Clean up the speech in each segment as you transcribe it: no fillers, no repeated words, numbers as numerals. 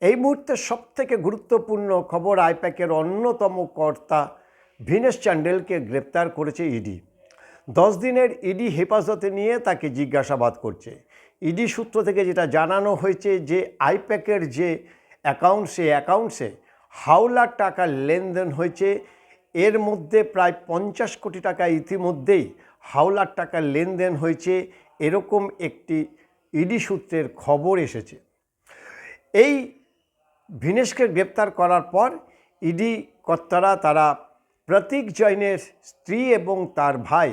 এই মুহূর্তে সবথেকে গুরুত্বপূর্ণ খবর, আইপ্যাকের অন্যতম কর্তা ভিনেশ চান্ডেলকে গ্রেপ্তার করেছে ইডি। 10 দিনের ইডি হেফাজতে নিয়ে তাকে জিজ্ঞাসাবাদ করছে। ইডি সূত্র থেকে যেটা জানানো হয়েছে যে আইপ্যাকের যে অ্যাকাউন্টসে হাওলার টাকার লেনদেন হয়েছে। এর মধ্যে প্রায় 50 কোটি টাকা ইতিমধ্যেই হাওলার টাকার লেনদেন হয়েছে, এরকম একটি ইডি সূত্রের খবর এসেছে। এই ভিনেশকে গ্রেপ্তার করার পর ইডি কর্তারা তারা প্রতীক জৈনের স্ত্রী এবং তার ভাই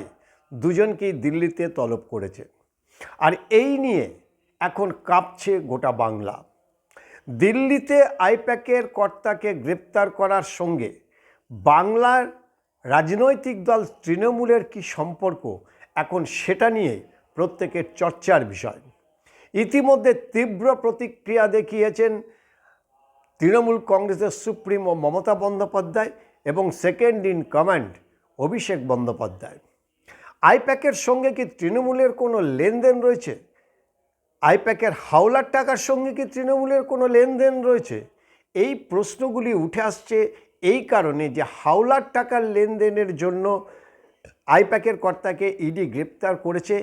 দুজনকেই দিল্লিতে তলব করেছে। আর এই নিয়ে এখন কাঁপছে গোটা বাংলা। দিল্লিতে আইপ্যাকের কর্তাকে গ্রেপ্তার করার সঙ্গে বাংলার রাজনৈতিক দল তৃণমূলের কি সম্পর্ক, এখন সেটা নিয়ে প্রত্যেকের চর্চার বিষয়। ইতিমধ্যে তীব্র প্রতিক্রিয়া দেখিয়েছেন তৃণমূল কংগ্রেসের সুপ্রিমো মমতা বন্দ্যোপাধ্যায় এবং second in command Abhishek Bandyopadhyay. আইপ্যাকের সঙ্গে কি তৃণমূলের কোনো লেনদেন রয়েছে? আইপ্যাকের হাওলার টাকার সঙ্গে কি তৃণমূলের কোনো লেনদেন রয়েছে? এই প্রশ্নগুলি উঠে আসছে এই কারণে যে হাওলার টাকার লেনদেনের জন্য আইপ্যাকের কর্তাকে ইডি গ্রেপ্তার করেছে।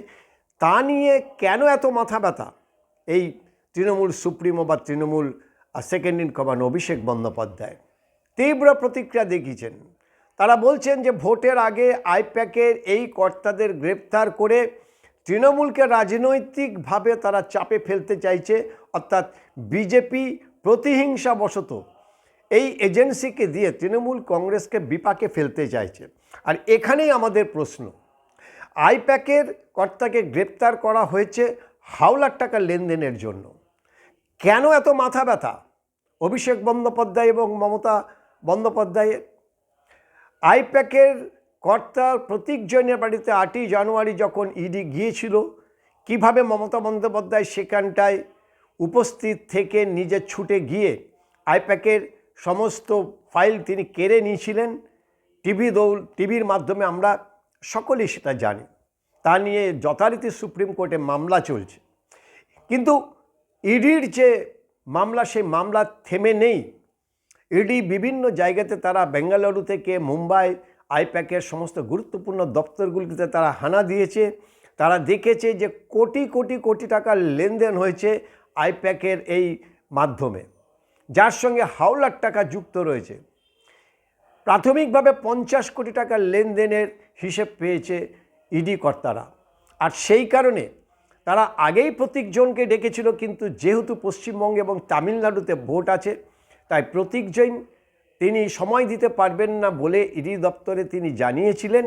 তা নিয়ে কেন এত মাথা ব্যথা এই তৃণমূল সুপ্রিমো বা Trinamool second in command Abhishek Bandyopadhyay তীব্র প্রতিক্রিয়া দেখিয়েছেন। তারা বলছেন যে ভোটের আগে আইপ্যাকের এই কর্তাদের গ্রেপ্তার করে তৃণমূলকে রাজনৈতিকভাবে তারা চাপে ফেলতে চাইছে, অর্থাৎ বিজেপি প্রতিহিংসাবশত এই এজেন্সিকে দিয়ে তৃণমূল কংগ্রেসকে বিপাকে ফেলতে চাইছে। আর এখানেই আমাদের প্রশ্ন, আইপ্যাকের কর্তাকে গ্রেপ্তার করা হয়েছে হাওলার টাকার লেনদেনের জন্য। কেন এত মাথা ব্যথা অভিষেক বন্দ্যোপাধ্যায় এবং মমতা বন্দ্যোপাধ্যায়ের? আইপ্যাকের কর্তা প্রতীক জৈনের বাড়িতে 8ই জানুয়ারি যখন ইডি গিয়েছিল, কিভাবে মমতা বন্দ্যোপাধ্যায় সেখানটায় উপস্থিত থেকে নিজে ছুটে গিয়ে আইপ্যাকের সমস্ত ফাইল তিনি কেড়ে নিয়েছিলেন, টিভির মাধ্যমে আমরা সকলেই সেটা জানি। তা নিয়ে যথারীতি সুপ্রিম কোর্টে মামলা চলছে। কিন্তু ইডির যে মামলা, সেই মামলা থেমে নেই। ইডি বিভিন্ন জায়গাতে তারা বেঙ্গালুরু থেকে মুম্বাই আইপ্যাকের সমস্ত গুরুত্বপূর্ণ দপ্তরগুলিতে তারা হানা দিয়েছে। তারা দেখেছে যে কোটি কোটি কোটি টাকার লেনদেন হয়েছে আইপ্যাকের এই মাধ্যমে, যার সঙ্গে হাওলার টাকা যুক্ত রয়েছে। প্রাথমিকভাবে 50 কোটি টাকার লেনদেনের হিসেব পেয়েছে ইডি কর্তারা। আর সেই কারণে তারা আগেই প্রতীক জৈনকে ডেকেছিল, কিন্তু যেহেতু পশ্চিমবঙ্গে এবং তামিলনাড়ুতে ভোট আছে, তাই প্রতীক জৈন তিনি সময় দিতে পারবেন না বলে ইডি দপ্তরে তিনি জানিয়েছিলেন।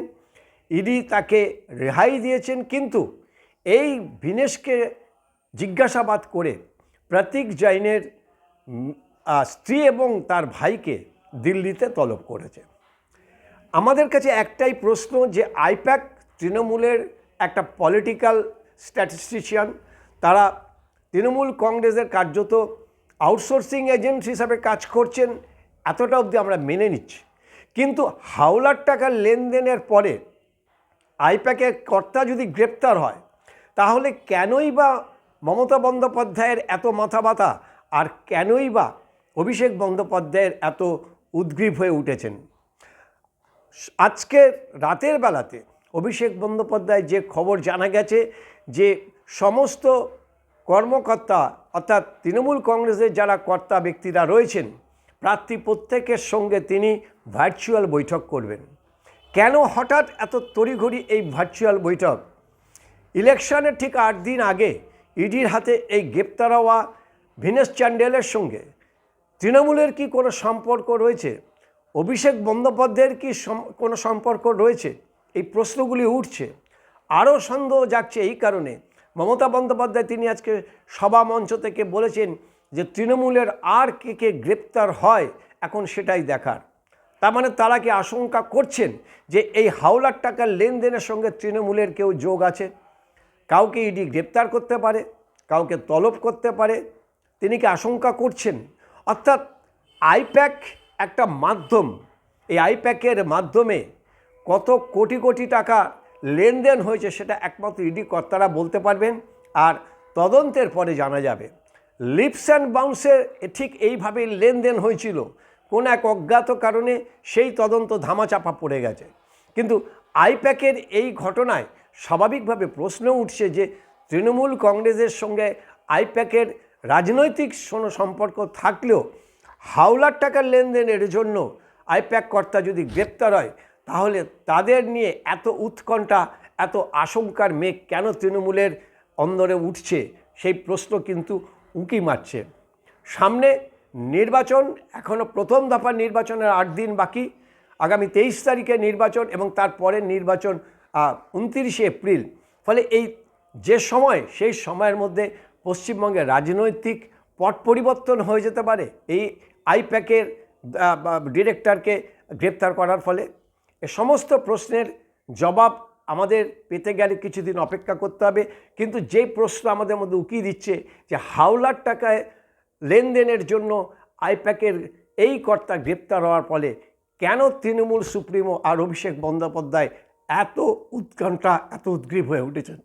ইডি তাকে রেহাই দিয়েছেন, কিন্তু এই ভিনেশকে জিজ্ঞাসাবাদ করে প্রতীক জৈনের স্ত্রী এবং তার ভাইকে দিল্লিতে তলব করেছে। আমাদের কাছে একটাই প্রশ্ন যে আইপ্যাক তৃণমূলের একটা পলিটিক্যাল স্ট্যাটিস্টিশিয়ান, তারা তৃণমূল কংগ্রেসের কার্যত আউটসোর্সিং এজেন্ট হিসাবে কাজ করছেন, এতটা অবধি আমরা মেনে নিচ্ছি। কিন্তু হাওলার টাকার লেনদেনের পরে আইপ্যাকের কর্তা যদি গ্রেপ্তার হয়, তাহলে কেনই বা মমতা বন্দ্যোপাধ্যায়ের এত মাথা ব্যথা, আর কেনই বা অভিষেক বন্দ্যোপাধ্যায়ের এত উদ্গ্রীব হয়ে উঠেছেন? আজকের রাতের বেলাতে অভিষেক বন্দ্যোপাধ্যায় যে খবর জানা গেছে যে সমস্ত কর্মকর্তা, অর্থাৎ তৃণমূল কংগ্রেসের যারা কর্তা ব্যক্তিরা রয়েছেন, প্রার্থী প্রত্যেকের সঙ্গে তিনি ভার্চুয়াল বৈঠক করবেন। কেন হঠাৎ এত তড়িঘড়ি এই ভার্চুয়াল বৈঠক? ইলেকশনের ঠিক 8 দিন আগে ইডির হাতে এই গ্রেপ্তার হওয়া ভিনেশ চান্ডেলের সঙ্গে তৃণমূলের কি কোনো সম্পর্ক রয়েছে? অভিষেক বন্দ্যোপাধ্যায়ের কি কোনো সম্পর্ক রয়েছে? এই প্রশ্নগুলি উঠছে। আরও সন্দেহ জাগছে এই কারণে, মমতা বন্দ্যোপাধ্যায় তিনি আজকে সভা মঞ্চ থেকে বলেছেন যে তৃণমূলের আর কে গ্রেপ্তার হয় এখন সেটাই দেখার। তার মানে তারা কি আশঙ্কা করছেন যে এই হাওলার টাকার লেনদেনের সঙ্গে তৃণমূলের কেউ যোগ আছে? কাউকে ইডি গ্রেপ্তার করতে পারে, কাউকে তলব করতে পারে, তিনি কি আশঙ্কা করছেন? অর্থাৎ আইপ্যাক একটা মাধ্যম, এই আইপ্যাকের মাধ্যমে কত কোটি কোটি টাকা লেনদেন হয়েছে সেটা একমাত্র ইডি কর্তারা বলতে পারবেন, আর তদন্তের পরে জানা যাবে। লিপস অ্যান্ড বাউন্সের ঠিক এইভাবেই লেনদেন হয়েছিল, কোন এক অজ্ঞাত কারণে সেই তদন্ত ধামাচাপা পড়ে গেছে। কিন্তু আইপ্যাকের এই ঘটনায় স্বাভাবিকভাবে প্রশ্ন উঠছে যে তৃণমূল কংগ্রেসের সঙ্গে আইপ্যাকের রাজনৈতিক সম্পর্ক থাকলেও হাওলার টাকার লেনদেনের জন্য আইপ্যাক কর্তা যদি গ্রেপ্তার হয়, তাহলে তাদের নিয়ে এত উৎকণ্ঠা, এত আশঙ্কার মেঘ কেন তৃণমূলের অন্দরে উঠছে, সেই প্রশ্ন কিন্তু উঁকি মারছে। সামনে নির্বাচন, এখনও প্রথম দফার নির্বাচনের 8 দিন বাকি। আগামী 23 তারিখে নির্বাচন এবং তারপরের নির্বাচন 29 এপ্রিল। ফলে এই যে সময়, সেই সময়ের মধ্যে পশ্চিমবঙ্গের রাজনৈতিক পট পরিবর্তন হয়ে যেতে পারে এই আইপ্যাকের ডিরেক্টরকে গ্রেপ্তার করার ফলে। এ সমস্ত প্রশ্নের জবাব আমাদের পেতে গেলে কিছুদিন অপেক্ষা করতে হবে। কিন্তু যে প্রশ্ন আমাদের মধ্যে উকি দিচ্ছে যে হাওলার টাকায় লেনদেনের জন্য আইপ্যাকের এই কর্তা গ্রেপ্তার হওয়ার ফলে কেন তৃণমূল সুপ্রিমো আর অভিষেক বন্দ্যোপাধ্যায় এত উৎকণ্ঠা, এত উদ্গ্রীব হয়ে উঠেছেন।